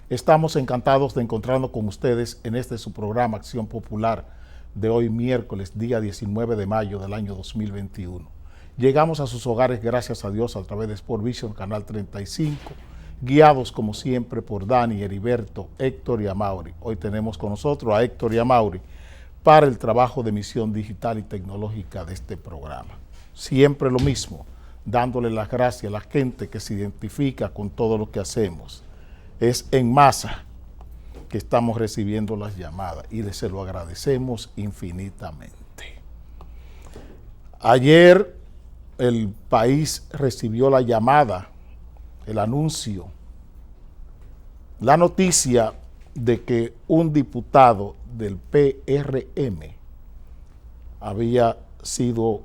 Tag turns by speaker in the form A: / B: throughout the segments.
A: Estamos encantados de encontrarnos con ustedes en este su programa Acción Popular de hoy miércoles, día 19 de mayo del año 2021. Llegamos a sus hogares gracias a Dios a través de Sport Vision, Canal 35, guiados como siempre por Dani, Heriberto, Héctor y Amaury. Hoy tenemos con nosotros a Héctor y Amaury para el trabajo de emisión digital y tecnológica de este programa. Siempre lo mismo, dándole las gracias a la gente que se identifica con todo lo que hacemos. Es en masa que estamos recibiendo las llamadas y se lo agradecemos infinitamente. Ayer el país recibió la llamada, el anuncio, la noticia de que un diputado del PRM había sido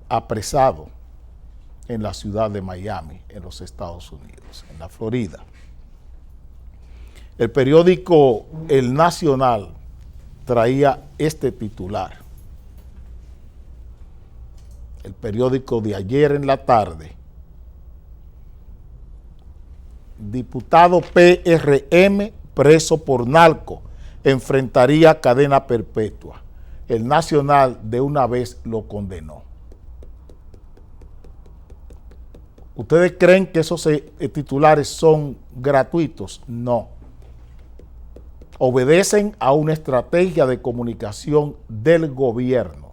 A: apresado en la ciudad de Miami, en los Estados Unidos, en la Florida. El periódico El Nacional traía este titular. El periódico de ayer en la tarde. Diputado PRM preso por narco enfrentaría cadena perpetua. El Nacional de una vez lo condenó. ¿Ustedes creen que esos titulares son gratuitos? No. Obedecen a una estrategia de comunicación del gobierno.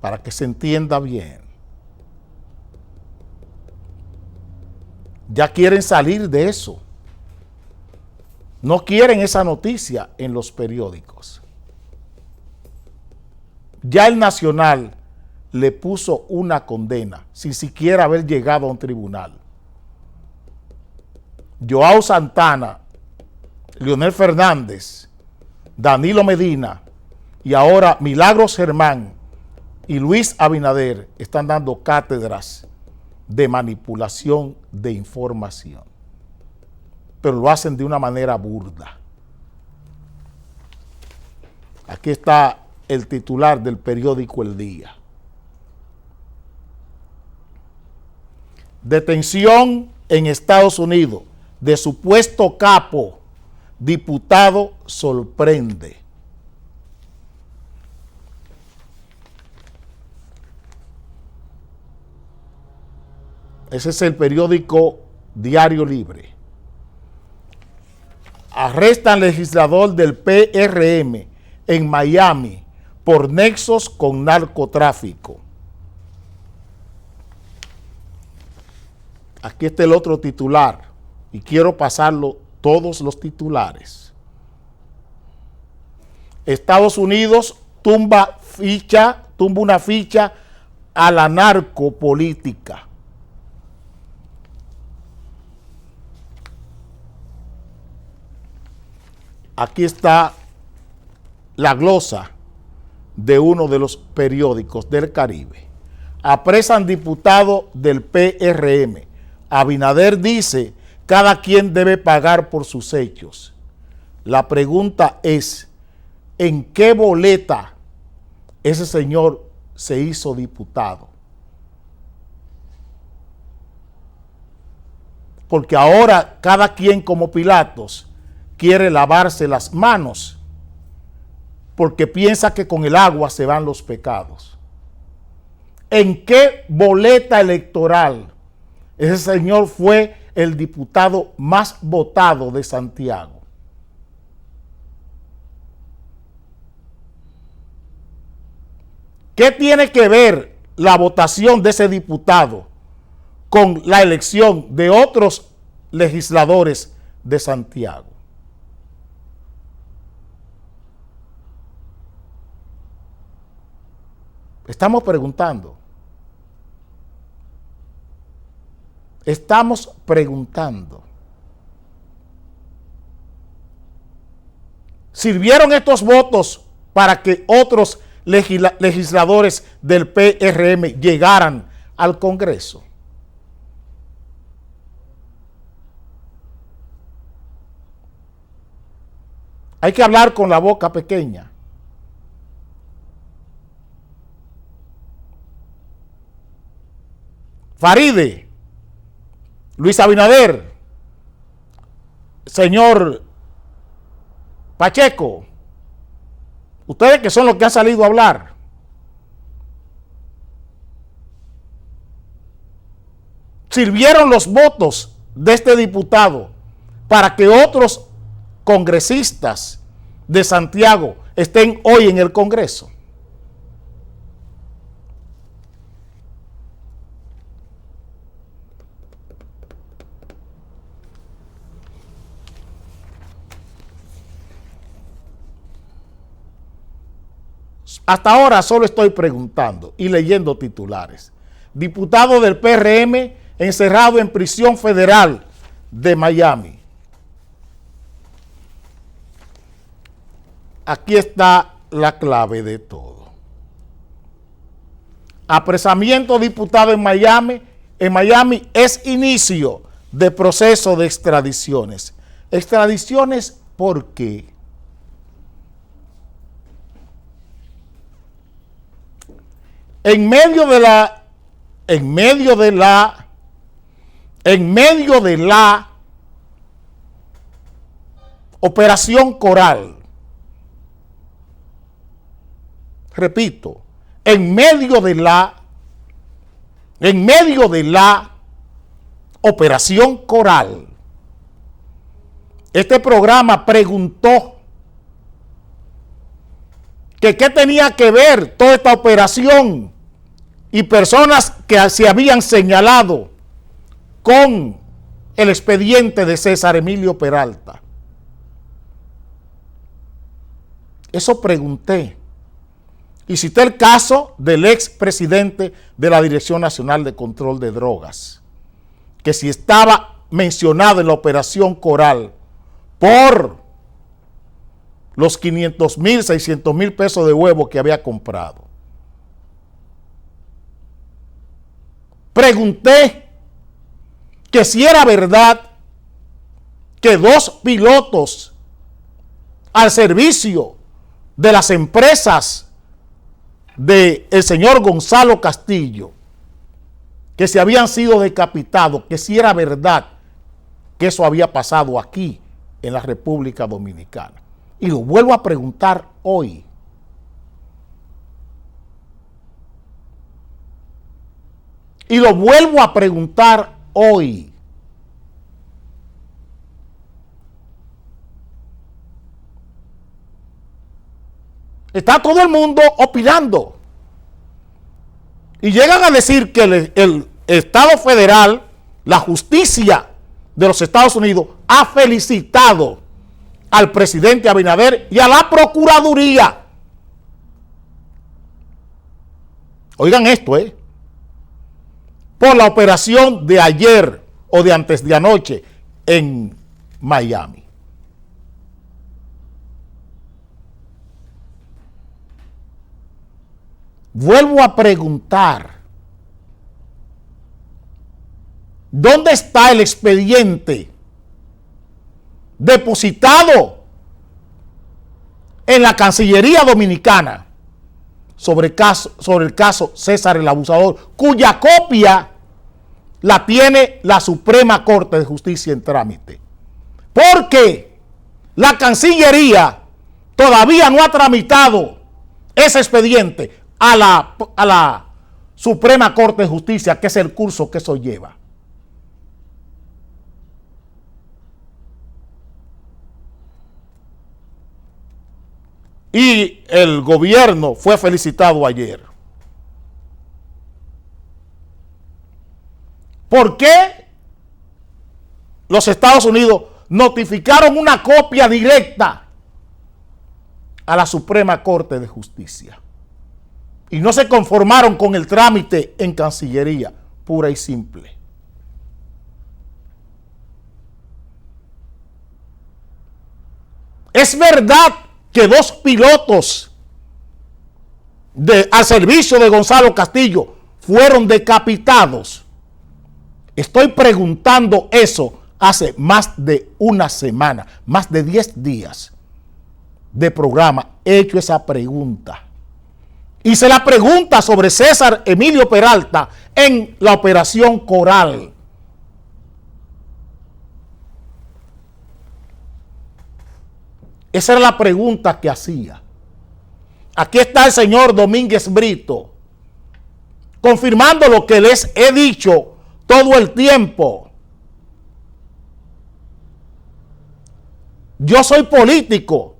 A: Para que se entienda bien. Ya quieren salir de eso. No quieren esa noticia en los periódicos. Ya el Nacional le puso una condena sin siquiera haber llegado a un tribunal. Joao Santana, Leonel Fernández, Danilo Medina y ahora Milagros Germán y Luis Abinader están dando cátedras de manipulación de información, pero lo hacen de una manera burda. Aquí está el titular del periódico El Día. Detención en Estados Unidos de supuesto capo, diputado sorprende. Ese es el periódico Diario Libre. Arrestan legislador del PRM en Miami por nexos con narcotráfico. Aquí está el otro titular y quiero pasarlo todos los titulares. Estados Unidos tumba una ficha a la narcopolítica. Aquí está la glosa de uno de los periódicos del Caribe. Apresan diputado del PRM. Abinader dice, cada quien debe pagar por sus hechos. La pregunta es, ¿en qué boleta ese señor se hizo diputado? Porque ahora cada quien como Pilatos quiere lavarse las manos porque piensa que con el agua se van los pecados. ¿En qué boleta electoral ese señor fue el diputado más votado de Santiago? ¿Qué tiene que ver la votación de ese diputado con la elección de otros legisladores de Santiago? Estamos preguntando. Estamos preguntando. ¿Sirvieron estos votos para que otros legisladores del PRM llegaran al Congreso? Hay que hablar con la boca pequeña. Faride, Luis Abinader, señor Pacheco, ustedes que son los que han salido a hablar, sirvieron los votos de este diputado para que otros congresistas de Santiago estén hoy en el Congreso. Hasta ahora solo estoy preguntando y leyendo titulares. Diputado del PRM encerrado en prisión federal de Miami. Aquí está la clave de todo. Apresamiento diputado en Miami. En Miami es inicio de proceso de extradiciones. ¿Extradiciones por qué? En medio de la operación Coral, repito, en medio de la operación Coral, este programa preguntó que qué tenía que ver toda esta operación y personas que se habían señalado con el expediente de César Emilio Peralta. Eso pregunté. Y cité el caso del expresidente de la Dirección Nacional de Control de Drogas, que si estaba mencionado en la operación Coral por los 500,000, 600,000 pesos de huevo que había comprado. Pregunté que si era verdad que 2 pilotos al servicio de las empresas del señor Gonzalo Castillo, que se habían sido decapitados, que si era verdad que eso había pasado aquí en la República Dominicana. Y lo vuelvo a preguntar hoy. Y lo vuelvo a preguntar hoy. Está todo el mundo opinando. Y llegan a decir que el Estado federal, la justicia de los Estados Unidos, ha felicitado al presidente Abinader y a la Procuraduría. Oigan esto, por la operación de ayer o de antes de anoche en Miami. Vuelvo a preguntar, ¿dónde está el expediente depositado en la Cancillería Dominicana sobre el caso César el Abusador, cuya copia la tiene la Suprema Corte de Justicia en trámite? Porque la Cancillería todavía no ha tramitado ese expediente a la Suprema Corte de Justicia, que es el curso que eso lleva. Y el gobierno fue felicitado ayer. ¿Por qué los Estados Unidos notificaron una copia directa a la Suprema Corte de Justicia y no se conformaron con el trámite en Cancillería, pura y simple? Es verdad que 2 pilotos al servicio de Gonzalo Castillo fueron decapitados. Estoy preguntando eso hace más de una semana, más de 10 días de programa. He hecho esa pregunta. Hice la pregunta sobre César Emilio Peralta en la Operación Coral. Esa era la pregunta que hacía. Aquí está el señor Domínguez Brito, confirmando lo que les he dicho todo el tiempo. Yo soy político.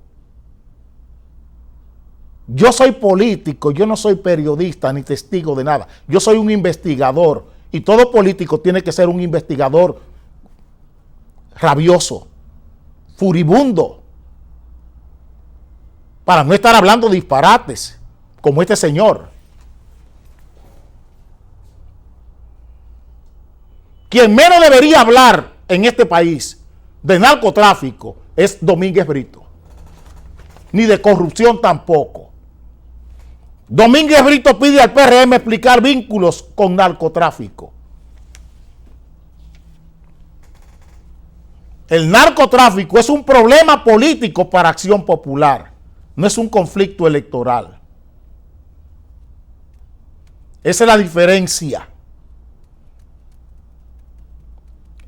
A: Yo soy político, yo no soy periodista ni testigo de nada. Yo soy un investigador y todo político tiene que ser un investigador rabioso, furibundo, para no estar hablando disparates como este señor. Quien menos debería hablar en este país de narcotráfico es Domínguez Brito, ni de corrupción tampoco. Domínguez Brito pide al PRM explicar vínculos con narcotráfico. El narcotráfico es un problema político para Acción Popular, no es un conflicto electoral. Esa es la diferencia.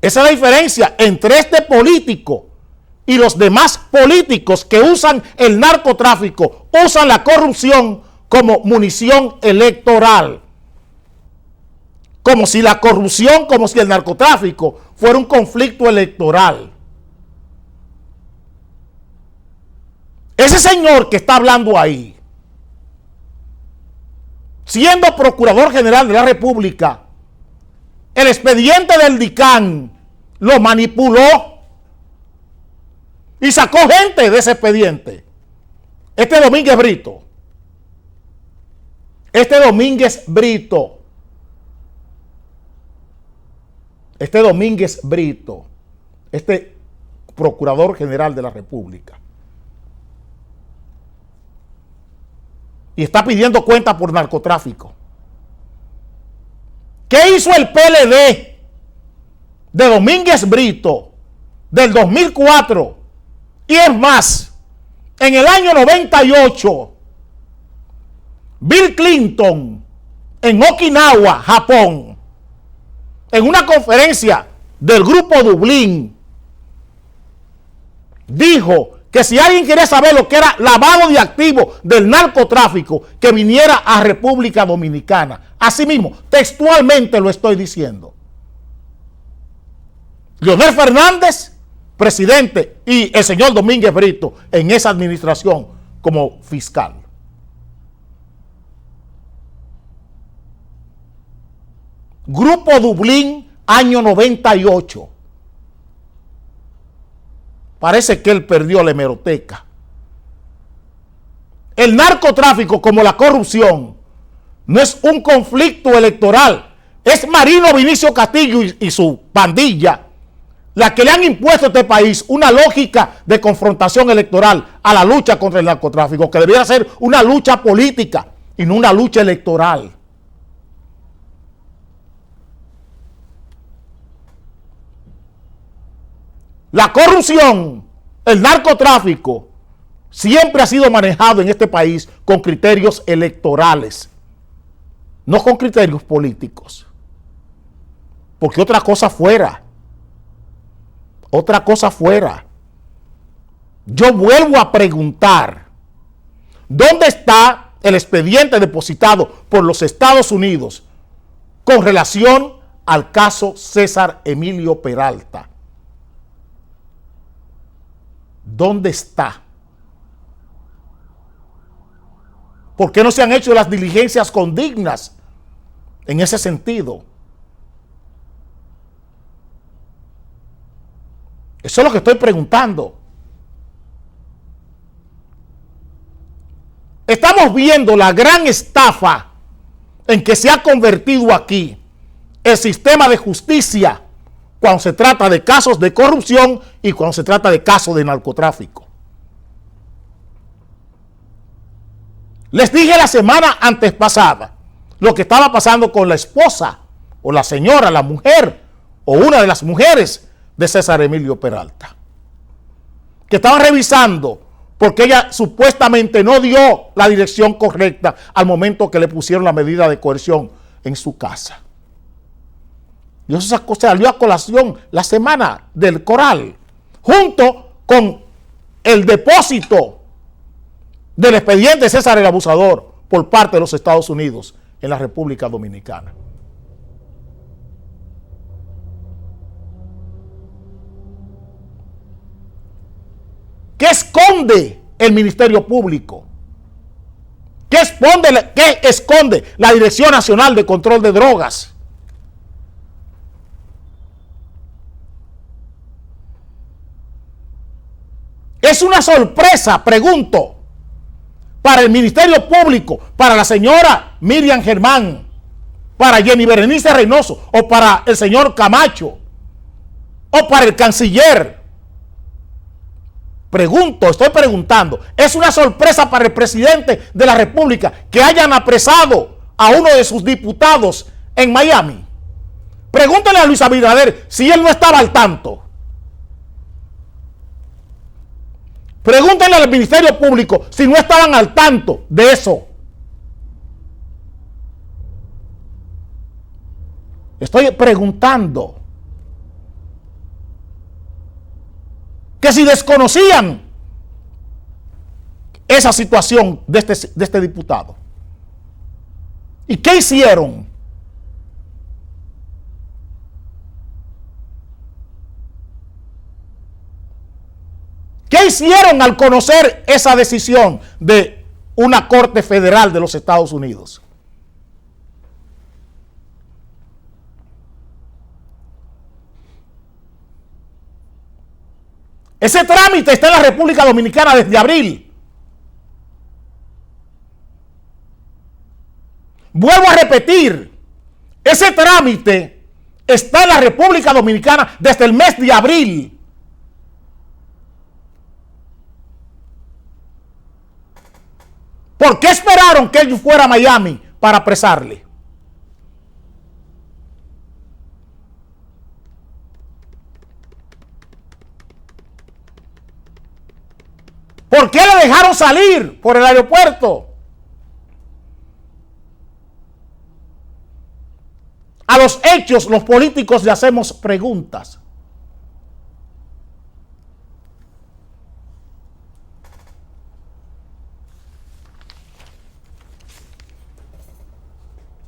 A: Esa es la diferencia entre este político y los demás políticos que usan el narcotráfico, usan la corrupción como munición electoral. Como si la corrupción, como si el narcotráfico fuera un conflicto electoral. Ese señor que está hablando ahí, siendo Procurador General de la República, el expediente del DICAN lo manipuló y sacó gente de ese expediente. Este Domínguez Brito. Este Domínguez Brito, este Procurador General de la República, y está pidiendo cuenta por narcotráfico. ¿Qué hizo el PLD de Domínguez Brito del 2004? Y es más, en el año 98, Bill Clinton, en Okinawa, Japón, en una conferencia del Grupo Dublín, dijo que si alguien quería saber lo que era lavado de activos del narcotráfico, que viniera a República Dominicana. Así mismo, textualmente lo estoy diciendo. Leonel Fernández, presidente, y el señor Domínguez Brito en esa administración como fiscal. Grupo Dublín, año 98. Parece que él perdió la hemeroteca. El narcotráfico, como la corrupción, no es un conflicto electoral. Es Marino Vinicio Castillo y su pandilla la que le han impuesto a este país una lógica de confrontación electoral a la lucha contra el narcotráfico, que debería ser una lucha política y no una lucha electoral. La corrupción, el narcotráfico, siempre ha sido manejado en este país con criterios electorales, no con criterios políticos. Porque otra cosa fuera. Yo vuelvo a preguntar, ¿dónde está el expediente depositado por los Estados Unidos con relación al caso César Emilio Peralta? ¿Dónde está? ¿Por qué no se han hecho las diligencias condignas en ese sentido? Eso es lo que estoy preguntando. Estamos viendo la gran estafa en que se ha convertido aquí el sistema de justicia cuando se trata de casos de corrupción y cuando se trata de casos de narcotráfico. Les dije la semana antes pasada lo que estaba pasando con la esposa o la señora, la mujer o una de las mujeres de César Emilio Peralta, que estaban revisando porque ella supuestamente no dio la dirección correcta al momento que le pusieron la medida de coerción en su casa. Y eso salió a colación la semana del Coral, junto con el depósito del expediente César el Abusador por parte de los Estados Unidos en la República Dominicana. ¿Qué esconde el Ministerio Público? ¿Qué esconde la Dirección Nacional de Control de Drogas? Es una sorpresa, pregunto, para el Ministerio Público, para la señora Miriam Germán, para Jenny Berenice Reynoso, o para el señor Camacho, o para el canciller. Estoy preguntando, es una sorpresa para el presidente de la República que hayan apresado a uno de sus diputados en Miami. Pregúntale a Luis Abinader si él no estaba al tanto. Pregúntenle al Ministerio Público si no estaban al tanto de eso. Estoy preguntando. Que si desconocían esa situación de este diputado. ¿Y qué hicieron? ¿Qué hicieron al conocer esa decisión de una Corte Federal de los Estados Unidos? Ese trámite está en la República Dominicana desde abril. Vuelvo a repetir, ese trámite está en la República Dominicana desde el mes de abril. ¿Por qué esperaron que él fuera a Miami para apresarle? ¿Por qué le dejaron salir por el aeropuerto? A los hechos, los políticos le hacemos preguntas.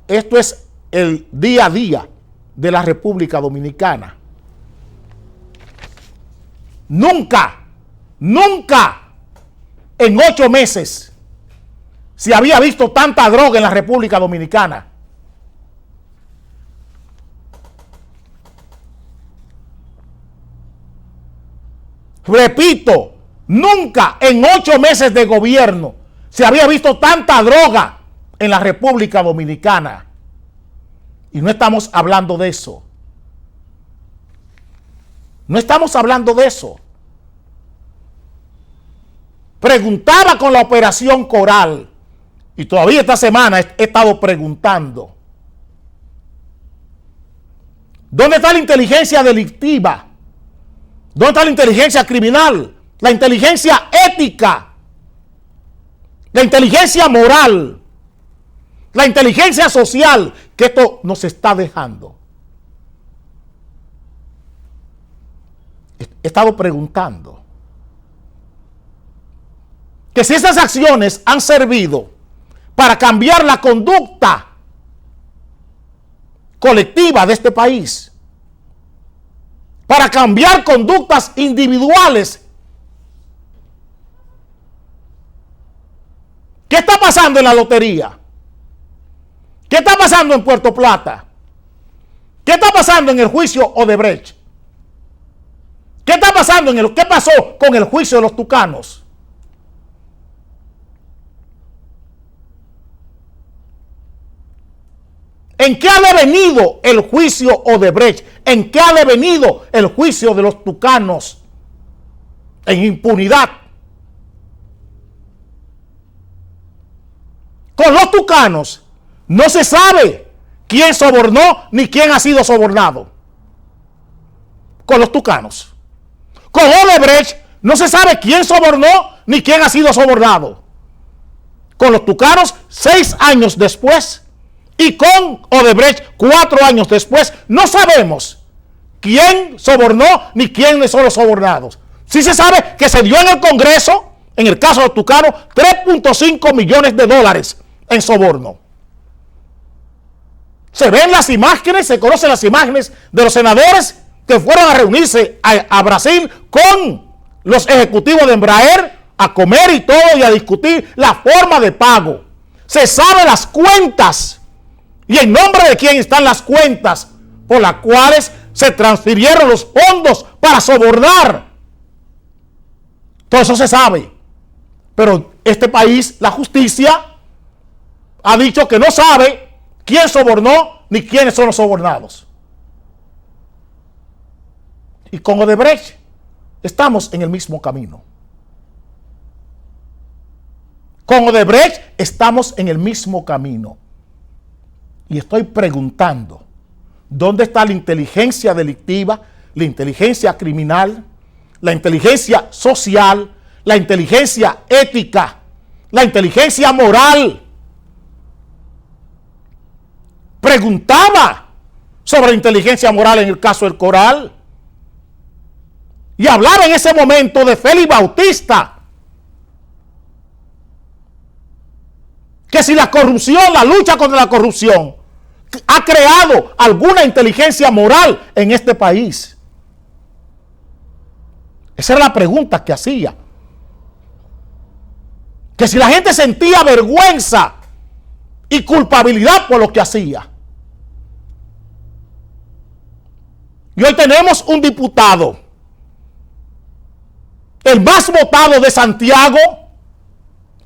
A: Esto es el día a día de la República Dominicana. Nunca en 8 meses se había visto tanta droga en la República Dominicana. Repito, nunca en 8 meses de gobierno se había visto tanta droga en la República Dominicana. Y no estamos hablando de eso. No estamos hablando de eso. Preguntaba con la operación Coral y todavía esta semana he estado preguntando. ¿Dónde está la inteligencia delictiva? ¿Dónde está la inteligencia criminal? La inteligencia ética. La inteligencia moral. La inteligencia social que esto nos está dejando. He estado preguntando que si esas acciones han servido para cambiar la conducta colectiva de este país, para cambiar conductas individuales. ¿Qué está pasando en la lotería? ¿Qué está pasando en Puerto Plata? ¿Qué está pasando en el juicio Odebrecht? ¿Qué está pasando qué pasó con el juicio de los tucanos? ¿En qué ha devenido el juicio Odebrecht? ¿En qué ha devenido el juicio de los tucanos? En impunidad. Con los tucanos no se sabe quién sobornó ni quién ha sido sobornado. Con los tucanos. Con Odebrecht no se sabe quién sobornó ni quién ha sido sobornado. Con los Tucanos 6 años después y con Odebrecht 4 años después, no sabemos quién sobornó ni quiénes son los sobornados. Sí se sabe que se dio en el Congreso, en el caso de los Tucanos, 3.5 millones de dólares en soborno. Se ven las imágenes, se conocen las imágenes de los senadores que fueron a reunirse a Brasil con los ejecutivos de Embraer a comer y todo y a discutir la forma de pago. Se saben las cuentas y en nombre de quién están las cuentas por las cuales se transfirieron los fondos para sobornar. Todo eso se sabe. Pero este país, la justicia, ha dicho que no sabe quién sobornó ni quiénes son los sobornados. Y con Odebrecht estamos en el mismo camino. Con Odebrecht estamos en el mismo camino. Y estoy preguntando, ¿dónde está la inteligencia delictiva, la inteligencia criminal, la inteligencia social, la inteligencia ética, la inteligencia moral? Preguntaba sobre la inteligencia moral en el caso del Coral. Y hablaba en ese momento de Félix Bautista. Que si la corrupción, la lucha contra la corrupción, ha creado alguna inteligencia moral en este país. Esa era la pregunta que hacía. Que si la gente sentía vergüenza y culpabilidad por lo que hacía. Y hoy tenemos un diputado, el más votado de Santiago,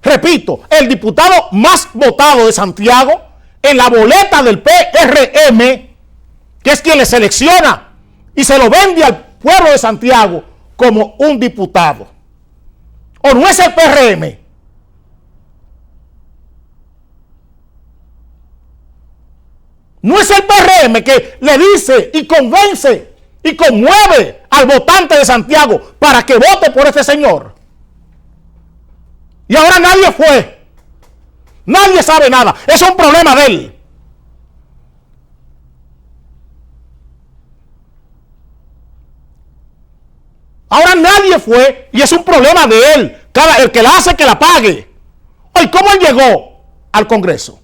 A: repito, el diputado más votado de Santiago, en la boleta del PRM, que es quien le selecciona y se lo vende al pueblo de Santiago como un diputado. ¿O no es el PRM? No es el PRM que le dice y convence y conmueve al votante de Santiago para que vote por este señor. Y ahora nadie fue. Nadie sabe nada. Es un problema de él. Ahora nadie fue y es un problema de él. El que la hace, que la pague. Oye, ¿cómo él llegó al Congreso?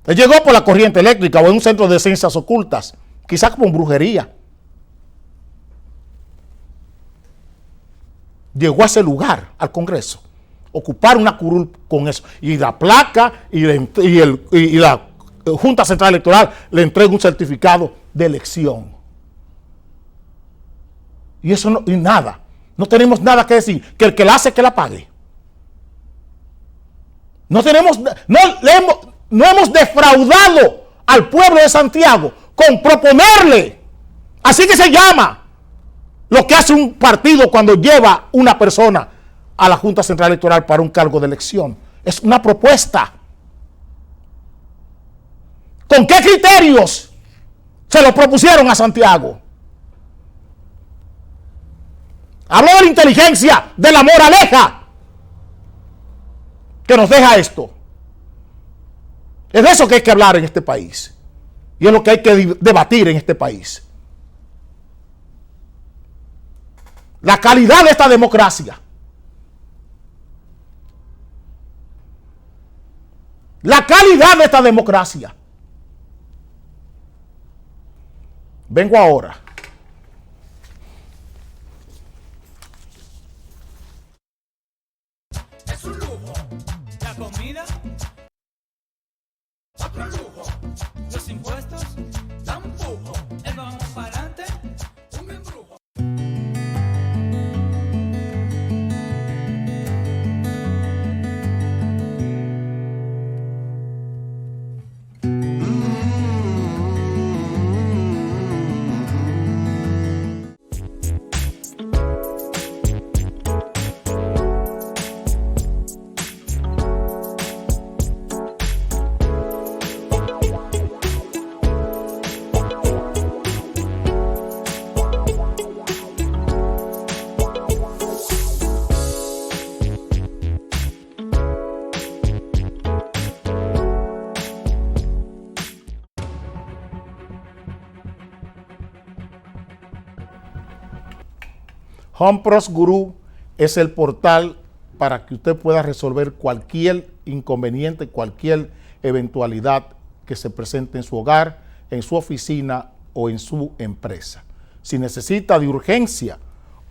A: Él llegó por la corriente eléctrica o en un centro de ciencias ocultas, quizás como brujería. Llegó a ese lugar, al Congreso, ocupar una curul con eso. Y la placa y la Junta Central Electoral le entrega un certificado de elección. Y eso no, y nada. No tenemos nada que decir. Que el que la hace, que la pague. No tenemos, no hemos defraudado al pueblo de Santiago con proponerle, así que se llama lo que hace un partido cuando lleva una persona a la Junta Central Electoral para un cargo de elección. Es una propuesta. ¿Con qué criterios se lo propusieron a Santiago? Habló de la inteligencia, de la moraleja que nos deja esto. Es de eso que hay que hablar en este país. Y es lo que hay que debatir en este país. La calidad de esta democracia. La calidad de esta democracia. Vengo ahora.
B: Es un lujo. La comida. Otro lujo. Los impuestos. Tampoco. El vamos para adelante. Un embrujo.
A: HomePros Guru es el portal para que usted pueda resolver cualquier inconveniente, cualquier eventualidad que se presente en su hogar, en su oficina o en su empresa. Si necesita de urgencia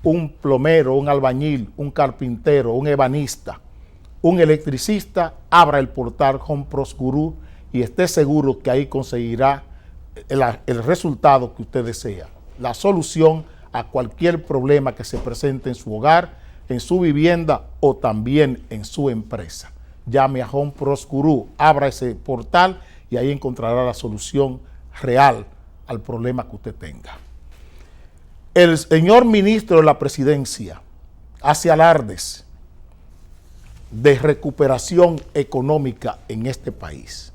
A: un plomero, un albañil, un carpintero, un ebanista, un electricista, abra el portal HomePros Guru y esté seguro que ahí conseguirá el resultado que usted desea, la solución a cualquier problema que se presente en su hogar, en su vivienda o también en su empresa. Llame a HomePros Guru, abra ese portal y ahí encontrará la solución real al problema que usted tenga. El señor ministro de la Presidencia hace alardes de recuperación económica en este país.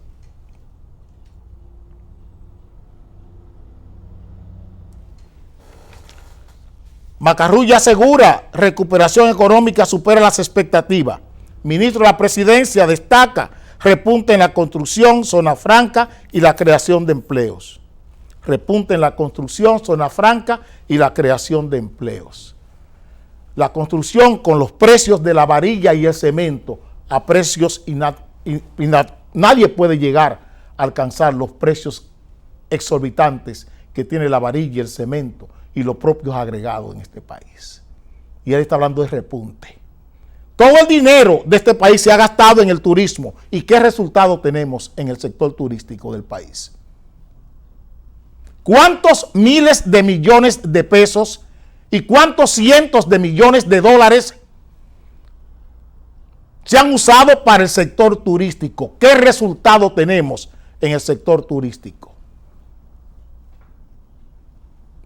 A: Macarrulla asegura recuperación económica supera las expectativas. Ministro de la Presidencia destaca repunte en la construcción, zona franca y la creación de empleos. Repunte en la construcción, zona franca y la creación de empleos. La construcción con los precios de la varilla y el cemento a precios nadie puede llegar a alcanzar los precios exorbitantes que tiene la varilla y el cemento y los propios agregados en este país. Y él está hablando de repunte. Todo el dinero de este país se ha gastado en el turismo. ¿Y qué resultado tenemos en el sector turístico del país? ¿Cuántos miles de millones de pesos y cuántos cientos de millones de dólares se han usado para el sector turístico? ¿Qué resultado tenemos en el sector turístico?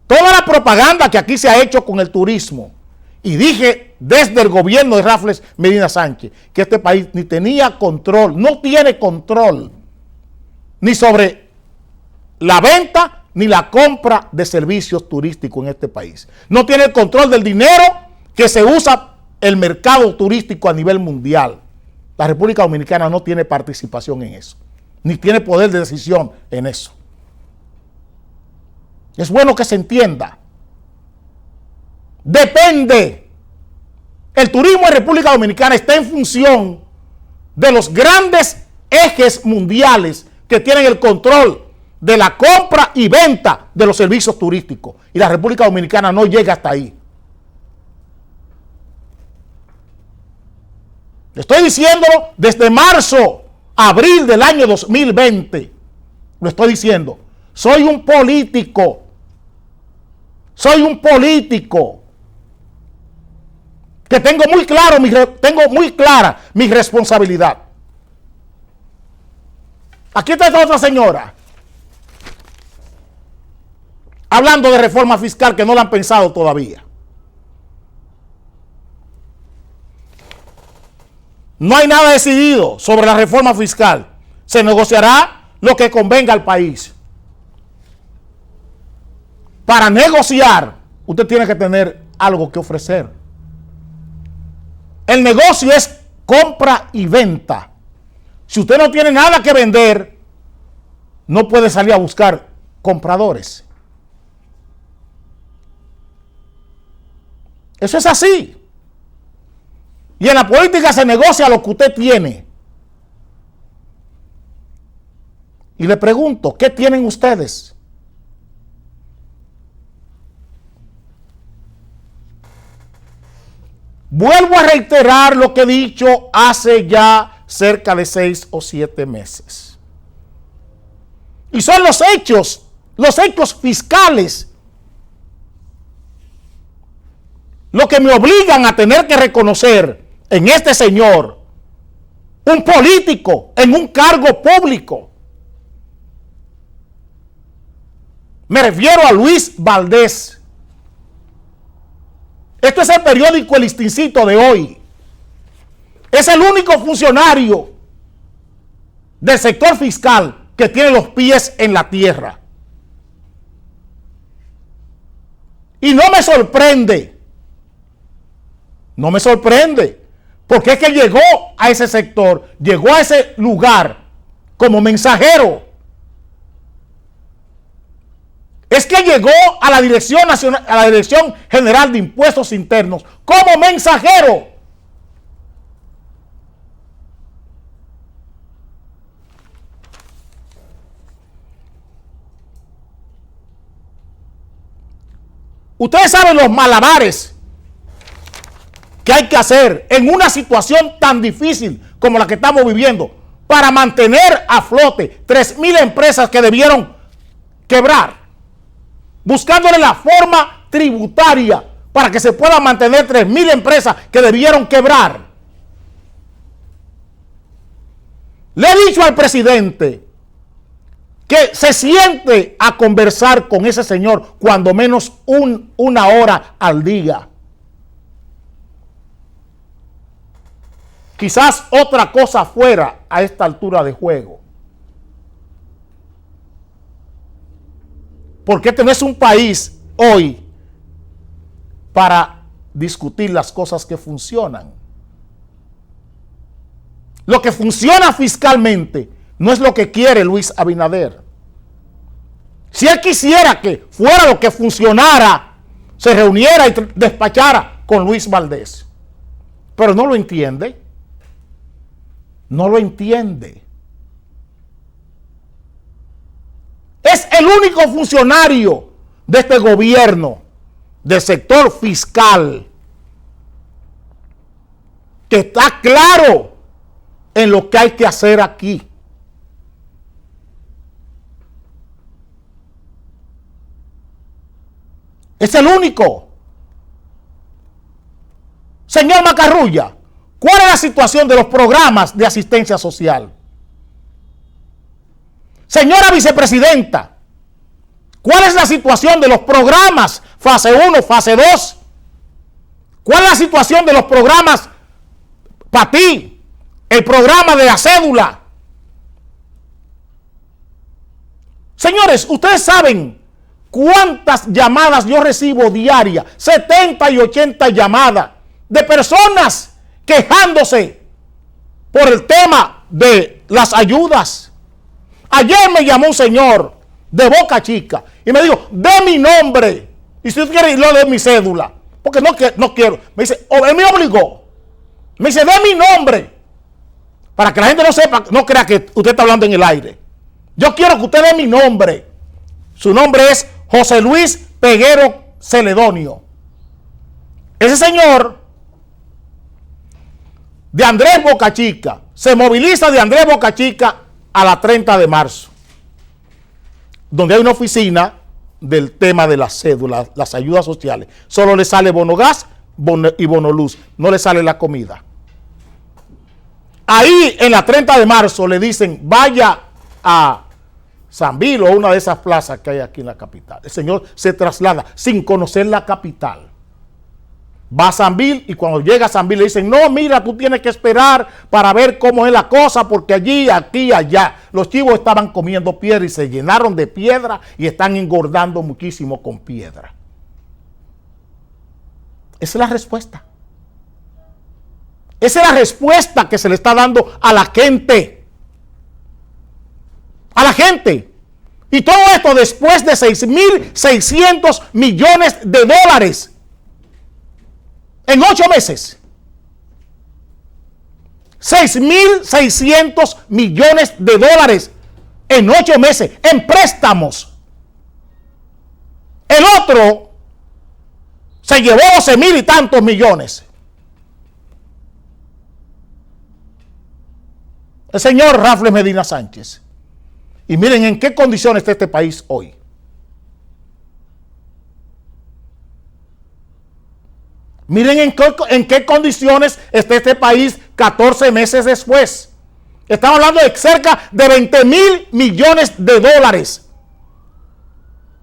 A: Toda la propaganda que aquí se ha hecho con el turismo, y dije desde el gobierno de Raffles Medina Sánchez que este país ni tenía control, no tiene control, ni sobre la venta ni la compra de servicios turísticos en este país. No tiene el control del dinero que se usa el mercado turístico a nivel mundial. La República Dominicana no tiene participación en eso, ni tiene poder de decisión en eso. Es bueno que se entienda. Depende. El turismo en República Dominicana está en función de los grandes ejes mundiales que tienen el control de la compra y venta de los servicios turísticos. Y la República Dominicana no llega hasta ahí. Estoy diciéndolo desde marzo, abril del año 2020. Lo estoy diciendo. Soy un político. Soy un político que tengo muy clara mi responsabilidad. Aquí está esta otra señora hablando de reforma fiscal que no la han pensado todavía. No hay nada decidido sobre la reforma fiscal. Se negociará lo que convenga al país. Para negociar, usted tiene que tener algo que ofrecer. El negocio es compra y venta. Si usted no tiene nada que vender, no puede salir a buscar compradores. Eso es así. Y en la política se negocia lo que usted tiene. Y le pregunto, ¿qué tienen ustedes? Vuelvo a reiterar lo que he dicho hace ya cerca de 6 o 7 meses. Y son los hechos fiscales, lo que me obligan a tener que reconocer en este señor, un político en un cargo público. Me refiero a Luis Valdés. Esto es el periódico El Instincito de hoy. Es el único funcionario del sector fiscal que tiene los pies en la tierra. Y no me sorprende. No me sorprende. Porque es que llegó a ese sector, llegó a ese lugar como mensajero. es que llegó a la Dirección Nacional, a la Dirección General de Impuestos Internos como mensajero. Ustedes saben los malabares que hay que hacer en una situación tan difícil como la que estamos viviendo para mantener a flote 3,000 empresas que debieron quebrar, buscándole la forma tributaria para que se puedan mantener 3,000 empresas que debieron quebrar. Le he dicho al presidente que se siente a conversar con ese señor cuando menos una hora al día. Quizás otra cosa fuera a esta altura de juego. Porque este no es un país hoy para discutir las cosas que funcionan. Lo que funciona fiscalmente no es lo que quiere Luis Abinader. Si él quisiera que fuera lo que funcionara, se reuniera y despachara con Luis Valdés. Pero no lo entiende. No lo entiende. Es el único funcionario de este gobierno, del sector fiscal, que está claro en lo que hay que hacer aquí. Es el único. Señor Macarrulla, ¿cuál es la situación de los programas de asistencia social? Señora vicepresidenta, ¿cuál es la situación de los programas fase 1, fase 2? ¿Cuál es la situación de los programas PATI, el programa de la cédula? Señores, ustedes saben cuántas llamadas yo recibo diarias, 70 y 80 llamadas de personas quejándose por el tema de las ayudas. Ayer me llamó un señor de Boca Chica y me dijo, de mi nombre, y si usted quiere lo de mi cédula, porque no quiero. Me dice, él me obligó. Me dice, de mi nombre, para que la gente no sepa, no crea que usted está hablando en el aire. Yo quiero que usted dé mi nombre. Su nombre es José Luis Peguero Celedonio. Ese señor de Andrés Boca Chica se moviliza de Andrés Boca Chica a la 30 de marzo, donde hay una oficina del tema de las cédulas, las ayudas sociales. Solo le sale bono gas y bono luz, no le sale la comida. Ahí en la 30 de marzo le dicen, vaya a Sambil o una de esas plazas que hay aquí en la capital. El señor se traslada sin conocer la capital. Va a Sambil y cuando llega a Sambil le dicen, no, mira, tú tienes que esperar para ver cómo es la cosa, porque allí, aquí, allá. Los chivos estaban comiendo piedra y se llenaron de piedra y están engordando muchísimo con piedra. Esa es la respuesta. Esa es la respuesta que se le está dando a la gente. A la gente. Y todo esto después de 6.600 millones de dólares. En 8 meses. 6.600 millones de dólares en 8 meses en préstamos. El otro se llevó 12,000 y tantos millones. El señor Rafles Medina Sánchez. Y miren en qué condiciones está este país hoy. Miren en qué condiciones está este país 14 meses después. Estamos hablando de cerca de 20,000 millones de dólares.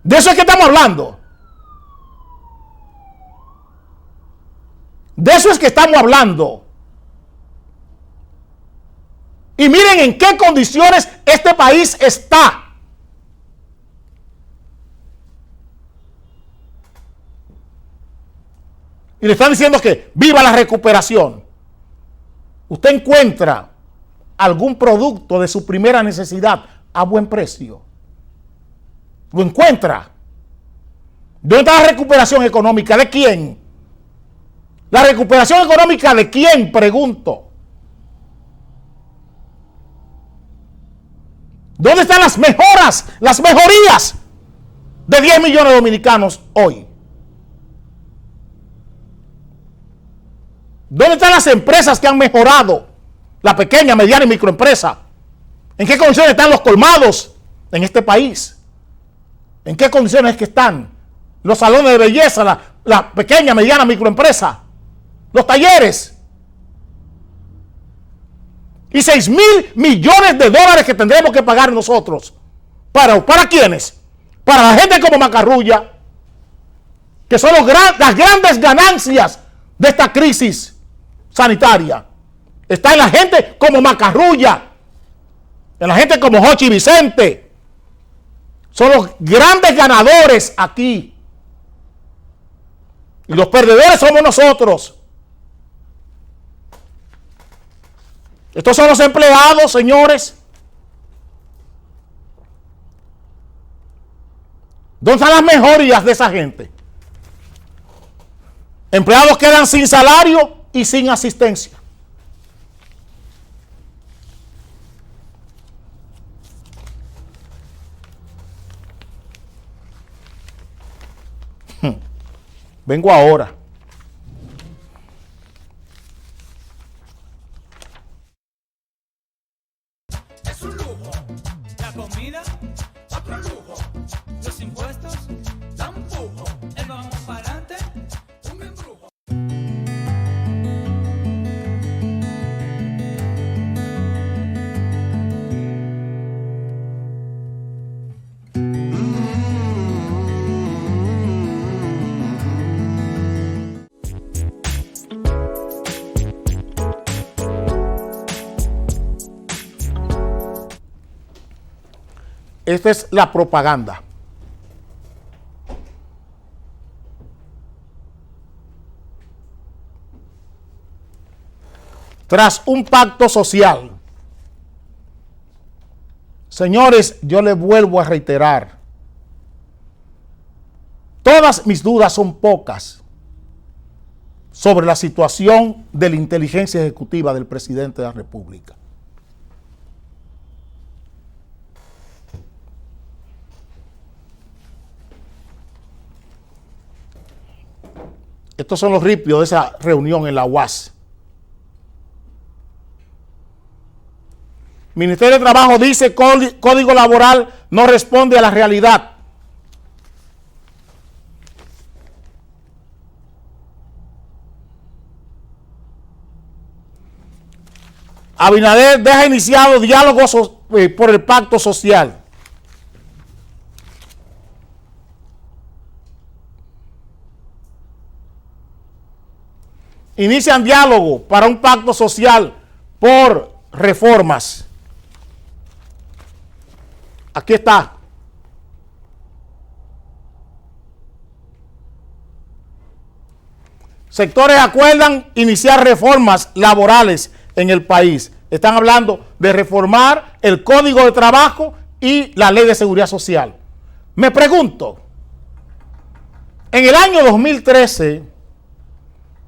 A: De eso es que estamos hablando. De eso es que estamos hablando. Y miren en qué condiciones este país está. Y le están diciendo que viva la recuperación. Usted encuentra algún producto de su primera necesidad a buen precio. Lo encuentra. ¿Dónde está la recuperación económica? ¿De quién? ¿La recuperación económica de quién? Pregunto. ¿Dónde están las mejoras, las mejorías de 10 millones de dominicanos hoy? ¿Dónde están las empresas que han mejorado? La pequeña, mediana y microempresa. ¿En qué condiciones están los colmados en este país? ¿En qué condiciones que están los salones de belleza, la pequeña, mediana, microempresa? Los talleres. Y 6 mil millones de dólares que tendremos que pagar nosotros. ¿Para quiénes? Para la gente como Macarrulla, que son las grandes ganancias de esta crisis sanitaria. Está en la gente como Macarrulla, en la gente como Jochi Vicente. Son los grandes ganadores aquí. Y los perdedores somos nosotros. Estos son los empleados, señores. ¿Dónde están las mejorías de esa gente? Empleados quedan sin salario y sin asistencia. Vengo ahora.
B: Es un lujo. La comida, otro lujo. Los impuestos, tampoco. El vamos para adelante, un embrujo.
A: Esta es la propaganda. Tras un pacto social. Señores, yo les vuelvo a reiterar. Todas mis dudas son pocas sobre la situación de la inteligencia ejecutiva del presidente de la República. Estos son los ripios de esa reunión en la UAS. Ministerio de Trabajo dice que Código Laboral no responde a la realidad. Abinader deja iniciado diálogos por el pacto social. Inician diálogo para un pacto social por reformas. Aquí está. Sectores acuerdan iniciar reformas laborales en el país. Están hablando de reformar el Código de Trabajo y la Ley de Seguridad Social. Me pregunto, en el año 2013,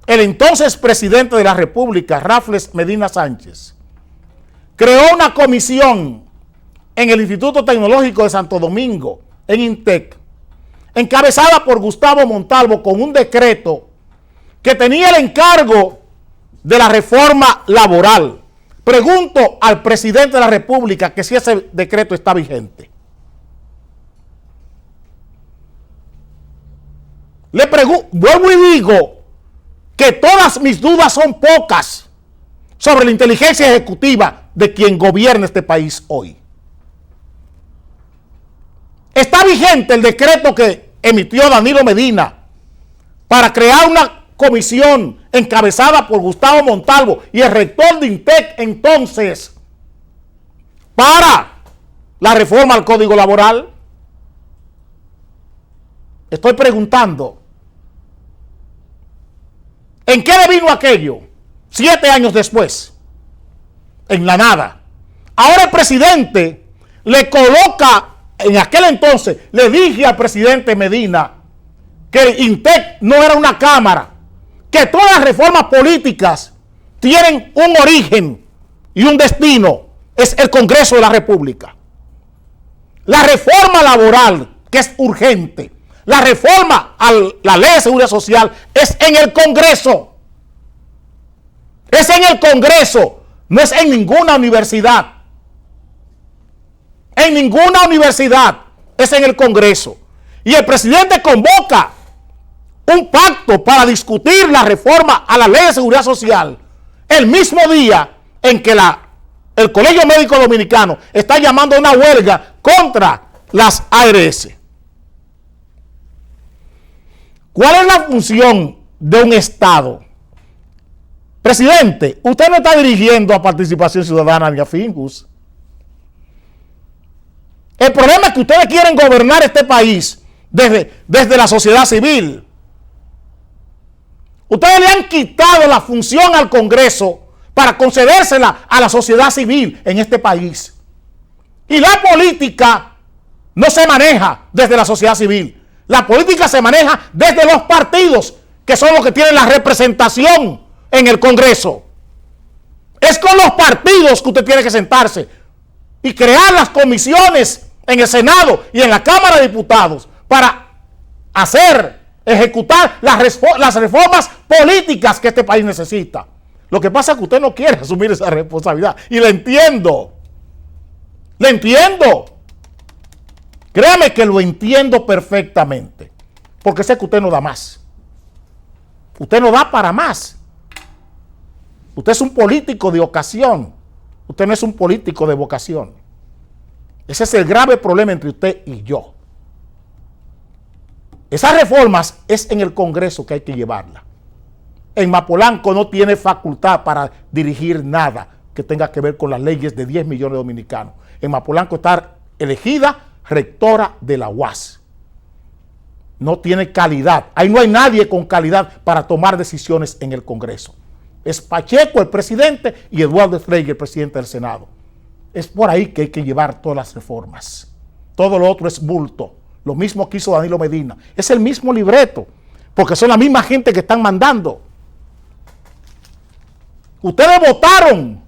A: el entonces presidente de la República, Raffles Medina Sánchez, creó una comisión en el Instituto Tecnológico de Santo Domingo, en INTEC, encabezada por Gustavo Montalvo, con un decreto que tenía el encargo de la reforma laboral. Pregunto al presidente de la República que si ese decreto está vigente. Le pregunto, vuelvo y digo que todas mis dudas son pocas sobre la inteligencia ejecutiva de quien gobierna este país hoy. ¿Está vigente el decreto que emitió Danilo Medina para crear una comisión encabezada por Gustavo Montalvo y el rector de INTEC entonces para la reforma al Código Laboral? Estoy preguntando. ¿En qué devino aquello? 7 años después. En la nada. Ahora el presidente le coloca, en aquel entonces, le dije al presidente Medina que INTEC no era una cámara, que todas las reformas políticas tienen un origen y un destino, es el Congreso de la República. La reforma laboral, que es urgente, la reforma a la Ley de Seguridad Social es en el Congreso. Es en el Congreso, no es en ninguna universidad. En ninguna universidad, es en el Congreso. Y el presidente convoca un pacto para discutir la reforma a la Ley de Seguridad Social el mismo día en que el Colegio Médico Dominicano está llamando a una huelga contra las ARS. ¿Cuál es la función de un Estado? Presidente, usted no está dirigiendo a Participación Ciudadana ni a Fingus. El problema es que ustedes quieren gobernar este país desde la sociedad civil. Ustedes le han quitado la función al Congreso para concedérsela a la sociedad civil en este país. Y la política no se maneja desde la sociedad civil. La política se maneja desde los partidos, que son los que tienen la representación en el Congreso. Es con los partidos que usted tiene que sentarse y crear las comisiones en el Senado y en la Cámara de Diputados para ejecutar las reformas políticas que este país necesita. Lo que pasa es que usted no quiere asumir esa responsabilidad. Y le entiendo. Le entiendo. Créame que lo entiendo perfectamente. Porque sé que usted no da más. Usted no da para más. Usted es un político de ocasión. Usted no es un político de vocación. Ese es el grave problema entre usted y yo. Esas reformas es en el Congreso que hay que llevarlas. En Mapolanco no tiene facultad para dirigir nada que tenga que ver con las leyes de 10 millones de dominicanos. En Mapolanco está elegida rectora de la UAS. No tiene calidad. Ahí no hay nadie con calidad para tomar decisiones en el Congreso. Es Pacheco el presidente y Eduardo Frei el presidente del Senado. Es por ahí que hay que llevar todas las reformas. Todo lo otro es bulto. Lo mismo que hizo Danilo Medina. Es el mismo libreto, porque son la misma gente que están mandando. Ustedes votaron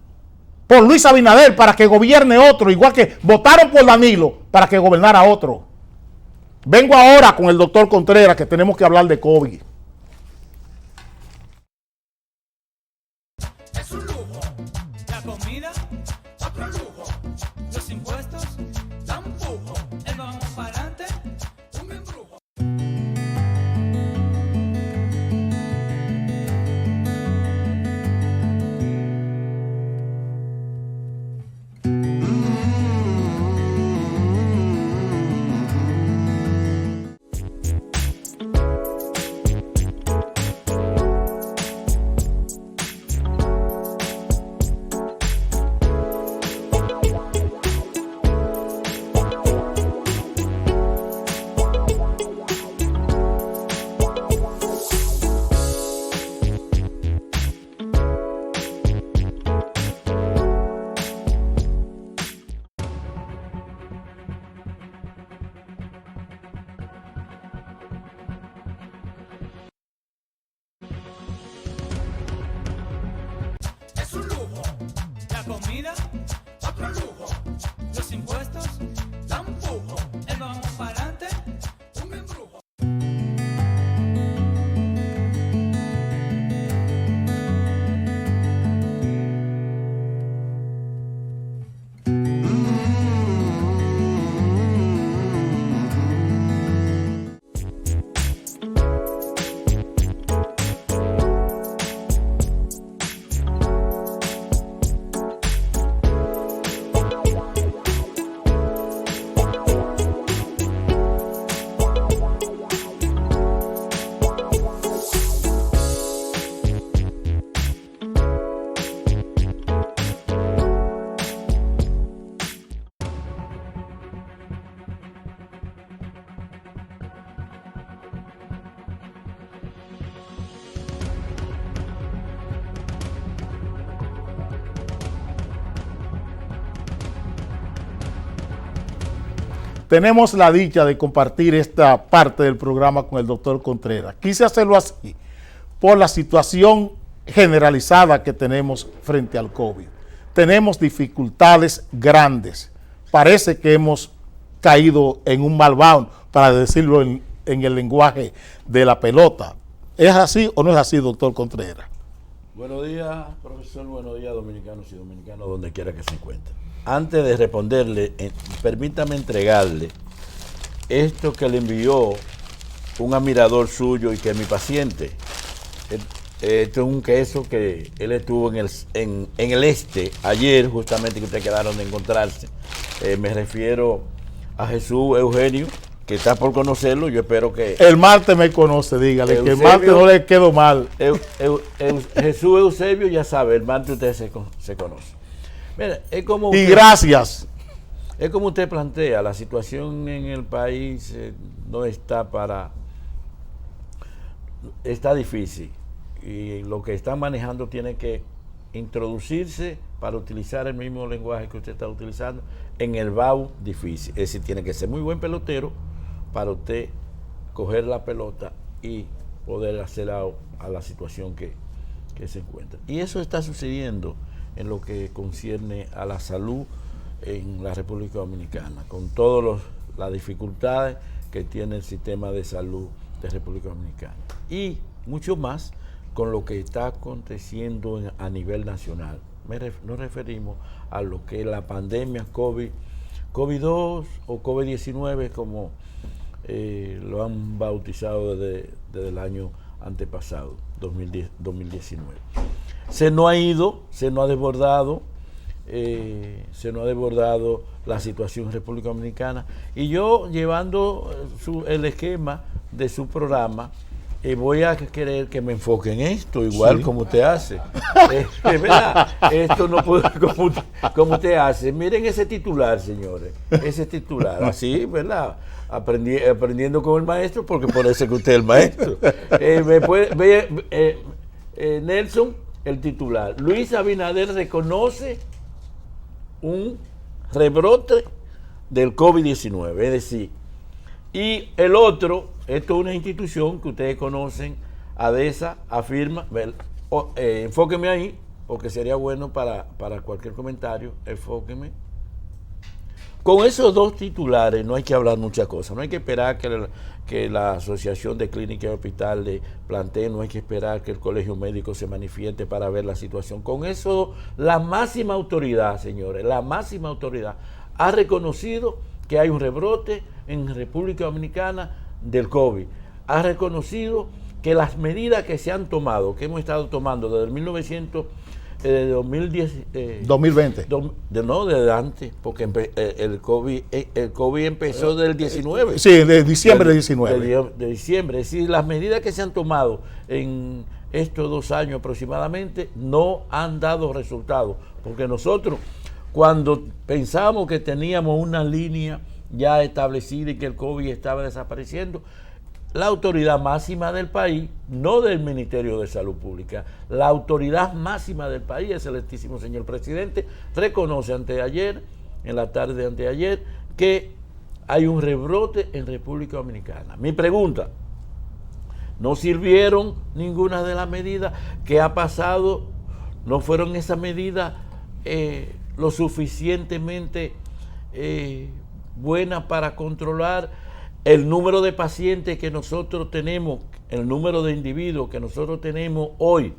A: por Luis Abinader para que gobierne otro, igual que votaron por Danilo para que gobernara otro. Vengo ahora con el doctor Contreras, que tenemos que hablar de COVID.
B: Es un lujo. La comida, otro lujo. Los impuestos, tampoco. El vamos para adelante, un embrujo.
A: tenemos la dicha de compartir esta parte del programa con el doctor Contreras. Quise hacerlo así por la situación generalizada que tenemos frente al COVID. Tenemos dificultades grandes. Parece que hemos caído en un malbound, para decirlo en el lenguaje de la pelota. ¿Es así o no es así, doctor Contreras?
C: Buenos días, profesor. Buenos días, dominicanos y dominicanos, donde quiera que se encuentren. Antes de responderle, permítame entregarle esto que le envió un admirador suyo y que es mi paciente. Esto es un queso que él estuvo en el este ayer, justamente, que ustedes quedaron de encontrarse. Me refiero a Jesús Eugenio, que está por conocerlo. Yo espero que...
A: El martes me conoce, dígale,
C: Eusebio,
A: que el martes no le quedó mal.
C: Jesús Eusebio ya sabe, el martes ustedes se conocen. Mira, es como
A: Y
C: usted,
A: gracias.
C: es como usted plantea, la situación en el país no está está difícil. Y lo que están manejando tiene que introducirse, para utilizar el mismo lenguaje que usted está utilizando, en el BAU difícil. Es decir, tiene que ser muy buen pelotero para usted coger la pelota y poder hacer a la situación que se encuentra. Y eso está sucediendo en lo que concierne a la salud en la República Dominicana, con todas las dificultades que tiene el sistema de salud de República Dominicana. Y mucho más con lo que está aconteciendo a nivel nacional. Nos referimos a lo que es la pandemia COVID-2 o COVID-19, como lo han bautizado desde el año antepasado, 2019. Se nos ha desbordado la situación en República Dominicana, y yo, llevando el esquema de su programa, voy a querer que me enfoque en esto, igual sí, como usted hace. ¿Verdad? Esto no puede, como usted hace. Miren ese titular, señores. Ese titular, así, ¿verdad? Aprendiendo con el maestro, porque por eso es que usted es el maestro. Nelson, el titular. Luis Abinader reconoce un rebrote del COVID-19, es decir, y el otro, esto es una institución que ustedes conocen, ADESA, afirma, enfóqueme ahí, porque sería bueno para cualquier comentario, enfóqueme. Con esos dos titulares no hay que hablar muchas cosas, no hay que esperar que la Asociación de Clínicas y Hospitales plantee, no hay que esperar que el Colegio Médico se manifieste para ver la situación. Con eso, la máxima autoridad, señores, la máxima autoridad ha reconocido que hay un rebrote en República Dominicana del COVID. Ha reconocido que las medidas que se han tomado, que hemos estado tomando desde el 2020. No, desde antes, porque el COVID empezó del 19.
A: Sí, de diciembre del 19.
C: De diciembre. Es decir, las medidas que se han tomado en estos 2 años aproximadamente no han dado resultados, porque nosotros, cuando pensábamos que teníamos una línea ya establecida y que el COVID estaba desapareciendo, la autoridad máxima del país, no del Ministerio de Salud Pública, la autoridad máxima del país, el excelentísimo señor presidente, reconoce anteayer, en la tarde de anteayer, que hay un rebrote en República Dominicana. Mi pregunta: ¿no sirvieron ninguna de las medidas que ha pasado? ¿No fueron esas medidas lo suficientemente buenas para controlar el número de pacientes que nosotros tenemos, el número de individuos que nosotros tenemos hoy,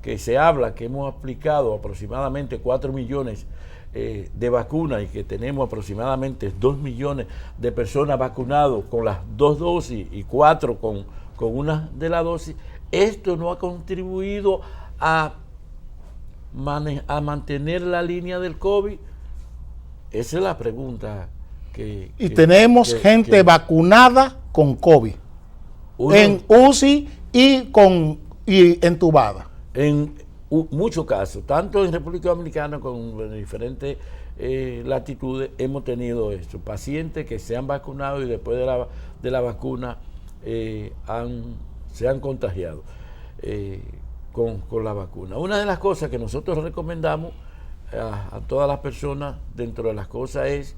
C: que se habla que hemos aplicado aproximadamente 4 millones de vacunas y que tenemos aproximadamente 2 millones de personas vacunadas con las 2 dosis y 4 con una de las dosis? Esto no ha contribuido a mantener la línea del COVID. Esa es la pregunta.
A: Tenemos gente vacunada con COVID, en UCI y entubada.
C: En muchos casos, tanto en República Dominicana como en diferentes latitudes, hemos tenido esto. Pacientes que se han vacunado y después de la vacuna se han contagiado con la vacuna. Una de las cosas que nosotros recomendamos a todas las personas, dentro de las cosas, es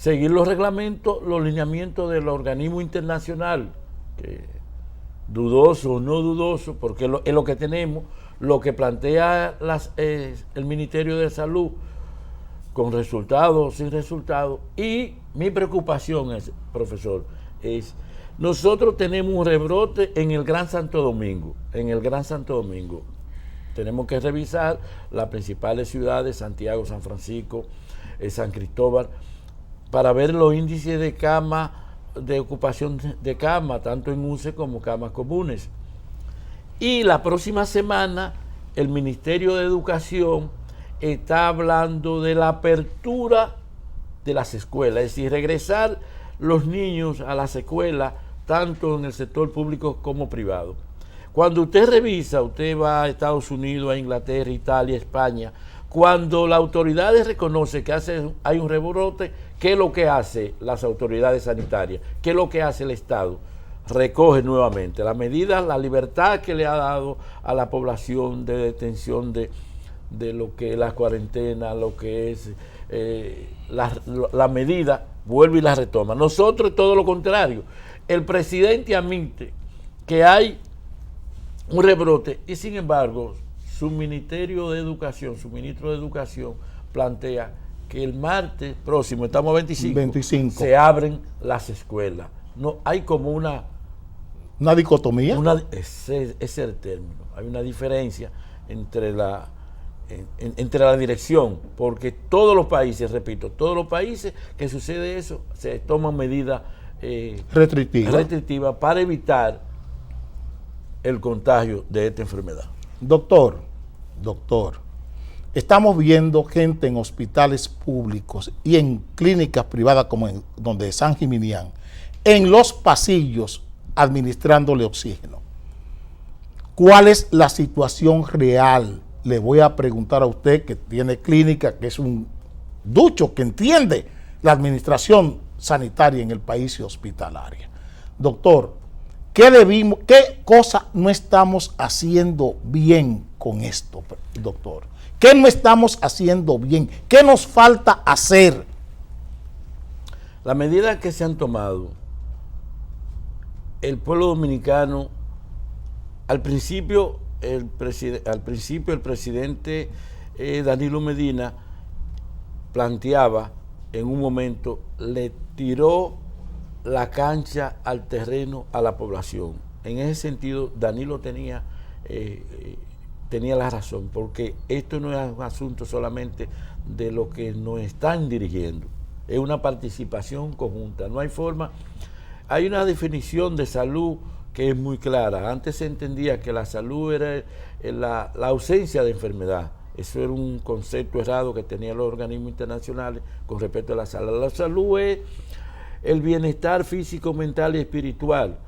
C: seguir los reglamentos, los lineamientos del organismo internacional, que dudoso o no dudoso, porque es lo que tenemos, lo que plantea el Ministerio de Salud, con resultados o sin resultados. Y mi preocupación es, profesor, es nosotros tenemos un rebrote en el Gran Santo Domingo, tenemos que revisar las principales ciudades, Santiago, San Francisco, San Cristóbal, para ver los índices de cama, de ocupación de cama, tanto en UCE como camas comunes. Y la próxima semana el Ministerio de Educación está hablando de la apertura de las escuelas, es decir, regresar los niños a las escuelas, tanto en el sector público como privado. Cuando usted revisa, usted va a Estados Unidos, a Inglaterra, Italia, España, cuando las autoridades reconocen que hay un rebrote, ¿qué es lo que hace las autoridades sanitarias? ¿Qué es lo que hace el Estado? Recoge nuevamente la medida, la libertad que le ha dado a la población de detención de lo que es la cuarentena, lo que es la medida, vuelve y la retoma. Nosotros todo lo contrario. El presidente admite que hay un rebrote y sin embargo su Ministerio de Educación, su ministro de Educación plantea que el martes próximo, estamos 25, se abren las escuelas. No, hay como una
A: dicotomía.
C: Ese es el término. Hay una diferencia entre la dirección, porque todos los países, repito, todos los países que sucede eso, se toman medidas restrictivas para evitar el contagio de esta enfermedad.
A: Doctor, estamos viendo gente en hospitales públicos y en clínicas privadas como donde San Gimignán, en los pasillos administrándole oxígeno. ¿Cuál es la situación real? Le voy a preguntar a usted que tiene clínica, que es un ducho, que entiende la administración sanitaria en el país y hospitalaria. Doctor, ¿qué cosa no estamos haciendo bien con esto, doctor? ¿Qué no estamos haciendo bien? ¿Qué nos falta hacer?
C: Las medidas que se han tomado, el pueblo dominicano, al principio el presidente Danilo Medina planteaba en un momento, le tiró la cancha al terreno a la población. En ese sentido, Danilo tenía la razón, porque esto no es un asunto solamente de lo que nos están dirigiendo, es una participación conjunta. No hay forma, hay una definición de salud que es muy clara. Antes se entendía que la salud era la ausencia de enfermedad. Eso era un concepto errado que tenían los organismos internacionales con respecto a la salud. La salud es el bienestar físico, mental y espiritual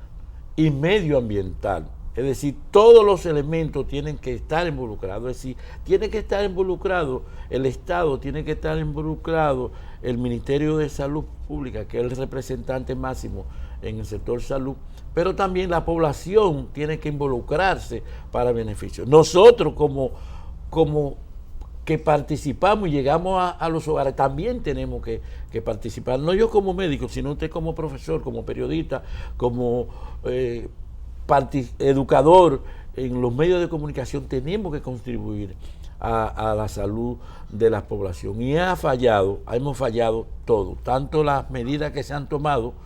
C: y medioambiental. Es decir, todos los elementos tienen que estar involucrados. Es decir, tiene que estar involucrado el Estado, tiene que estar involucrado el Ministerio de Salud Pública, que es el representante máximo en el sector salud, pero también la población tiene que involucrarse para beneficio. Nosotros como que participamos y llegamos a los hogares, también tenemos que participar, no yo como médico, sino usted como profesor, como periodista, como educador en los medios de comunicación, tenemos que contribuir a la salud de la población. Y hemos fallado todo, tanto las medidas que se han tomado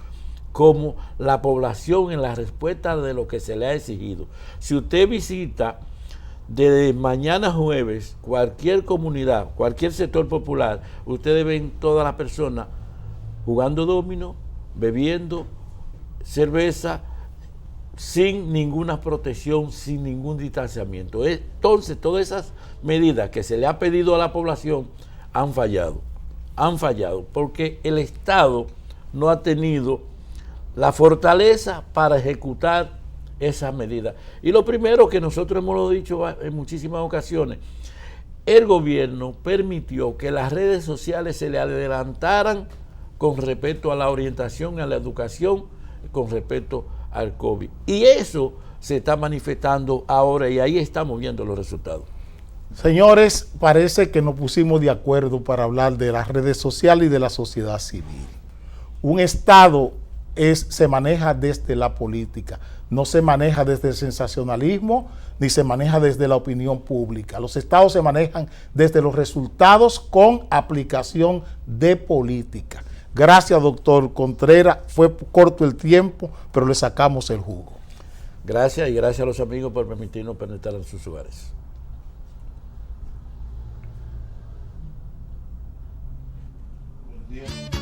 C: como la población en la respuesta de lo que se le ha exigido. Si usted visita desde mañana jueves cualquier comunidad, cualquier sector popular, ustedes ven todas las personas jugando dominó, bebiendo cerveza, sin ninguna protección, sin ningún distanciamiento. Entonces, todas esas medidas que se le ha pedido a la población han fallado, porque el Estado no ha tenido la fortaleza para ejecutar esas medidas. Y lo primero que nosotros hemos dicho en muchísimas ocasiones, el gobierno permitió que las redes sociales se le adelantaran con respecto a la orientación, a la educación, con respecto al COVID. Y eso se está manifestando ahora y ahí estamos viendo los resultados.
A: Señores, parece que nos pusimos de acuerdo para hablar de las redes sociales y de la sociedad civil. Un Estado se maneja desde la política, no se maneja desde el sensacionalismo, ni se maneja desde la opinión pública. Los estados se manejan desde los resultados con aplicación de política. Gracias, doctor Contreras. Fue corto el tiempo, pero le sacamos el jugo.
C: Gracias, y gracias a los amigos por permitirnos penetrar en sus hogares.
A: Bien.